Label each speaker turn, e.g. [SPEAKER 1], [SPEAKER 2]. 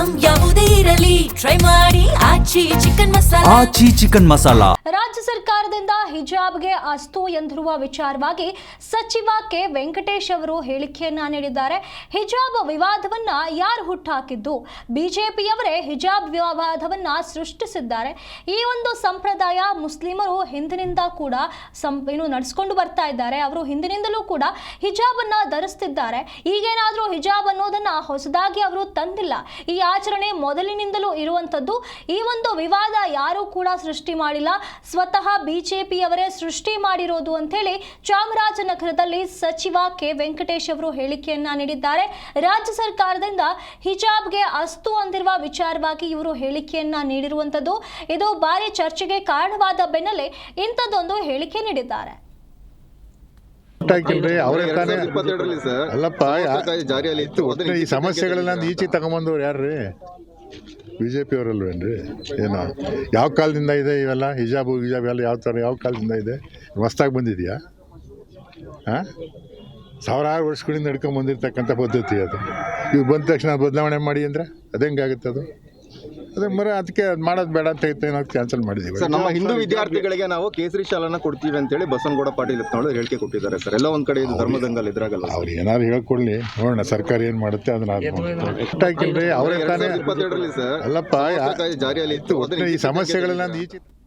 [SPEAKER 1] Item ಯಾವುದೇ ಇರಲಿ try ಮಾಡಿ ಆಚಿ ಚಿಕನ್ ಮಸಾಲಾ.
[SPEAKER 2] ರಾಜ್ಯ ಸರ್ಕಾರದಿಂದ ಹಿಜಾಬ್ಗೆ ಅಸ್ತು ಎಂದಿರುವ ವಿಚಾರವಾಗಿ ಸಚಿವ ಕೆ ವೆಂಕಟೇಶ್ ಅವರು ಹೇಳಿಕೆಯನ್ನ ನೀಡಿದ್ದಾರೆ. ಹಿಜಾಬ್ ವಿವಾದವನ್ನ ಯಾರು ಹುಟ್ಟುಹಾಕಿದ್ದು? ಬಿಜೆಪಿಯವರೇ ಹಿಜಾಬ್ ವಿವಾದವನ್ನ ಸೃಷ್ಟಿಸಿದ್ದಾರೆ. ಈ ಒಂದು ಸಂಪ್ರದಾಯ ಮುಸ್ಲಿಮರು ಹಿಂದಿನಿಂದ ಕೂಡ ನಡೆಸಿಕೊಂಡು ಬರ್ತಾ ಇದ್ದಾರೆ. ಅವರು ಹಿಂದಿನಿಂದಲೂ ಕೂಡ ಹಿಜಾಬ್ ಅನ್ನ ಧರಿಸ್ತಿದ್ದಾರೆ. ಈಗೇನಾದ್ರೂ ಹಿಜಾಬ್ ಅನ್ನೋದನ್ನ ಹೊಸದಾಗಿ ಅವರು ತಂದಿಲ್ಲ. ಈ ಆಚರಣೆ ಮೊದಲಿನಿಂದಲೂ ಇರುವಂತದ್ದು. ಈ ಒಂದು ವಿವಾದ ಯಾರು ಕೂಡ ಸೃಷ್ಟಿ ಮಾಡಿಲ್ಲ, ಸ್ವತಃ ಬಿಜೆಪಿಯವರೇ ಸೃಷ್ಟಿ ಮಾಡಿರೋದು ಅಂತ ಹೇಳಿ ಚಾಮರಾಜನಗರದಲ್ಲಿ ಸಚಿವ ಕೆ ವೆಂಕಟೇಶ್ ಅವರು ಹೇಳಿಕೆಯನ್ನ ನೀಡಿದ್ದಾರೆ. ರಾಜ್ಯ ಸರ್ಕಾರದಿಂದ ಹಿಜಾಬ್ಗೆ ಅಸ್ತು ಅಂದಿರುವ ವಿಚಾರವಾಗಿ ಇವರು ಹೇಳಿಕೆಯನ್ನ ನೀಡಿರುವಂತದ್ದು. ಇದು ಭಾರಿ ಚರ್ಚೆಗೆ ಕಾರಣವಾದ ಬೆನ್ನಲ್ಲೇ ಇಂಥದ್ದೊಂದು ಹೇಳಿಕೆ ನೀಡಿದ್ದಾರೆ.
[SPEAKER 3] ಅಲ್ಲಪ್ಪ, ಈ ಸಮಸ್ಯೆಗಳೆಲ್ಲ ಈಚೆ ತಗೊಂಬಂದವ್ರು ಯಾರ್ರೀ? ಬಿಜೆಪಿ ಅವರಲ್ವೇನ್ರಿ? ಏನೋ ಯಾವ ಕಾಲದಿಂದ ಇದೆ ಇವೆಲ್ಲ? ಹಿಜಾಬ್ ಎಲ್ಲ ಯಾವ ಕಾಲದಿಂದ ಇದೆ? ಹೊಸ್ದಾಗಿ ಬಂದಿದೆಯಾ? ಸಾವಿರಾರು ವರ್ಷಗಳಿಂದ ನಡ್ಕೊಂಡು ಬಂದಿರತಕ್ಕಂಥ ಪದ್ಧತಿ ಅದು. ಇವು ಬಂದ ತಕ್ಷಣ ಬದಲಾವಣೆ ಮಾಡಿ ಅಂದರೆ ಅದು ಹೆಂಗಾಗುತ್ತೆ? ಅದೇ ಅದಕ್ಕೆ ಮಾಡೋದು ಬೇಡ ಅಂತ ನಾವು ಕ್ಯಾನ್ಸಲ್ ಮಾಡಿದ್ದೀವಿ.
[SPEAKER 4] ಸರ್, ನಮ್ಮ ಹಿಂದೂ ವಿದ್ಯಾರ್ಥಿಗಳಿಗೆ ನಾವು ಕೇಸರಿ ಶಾಲನ್ನ ಕೊಡ್ತೀವಿ ಅಂತೇಳಿ ಬಸವನಗೌಡ ಪಾಟೀಲ್ ಹೇಳಿಕೆ ಕೊಟ್ಟಿದ್ದಾರೆ ಸರ್. ಎಲ್ಲ ಒಂದ್ ಕಡೆ ಇದು ಧರ್ಮದಂಗಲ್ ಇದ್ರಾಗಲ್ಲ.
[SPEAKER 3] ಅವ್ರು ಏನಾದ್ರು ಹೇಳ್ಕೊಳ್ಳಿ, ನೋಡೋಣ ಸರ್ಕಾರ ಏನ್ ಮಾಡುತ್ತೆ ಅದನ್ನ. ಅವರೇ ತಾನೇ
[SPEAKER 4] 2022 ಸರ್
[SPEAKER 3] ಅಲ್ಲಪ್ಪ,
[SPEAKER 4] ಜಾರಿಯಲ್ಲಿ ಇತ್ತು.
[SPEAKER 3] ಈ ಸಮಸ್ಯೆಗಳೆಲ್ಲ ಈಚೆ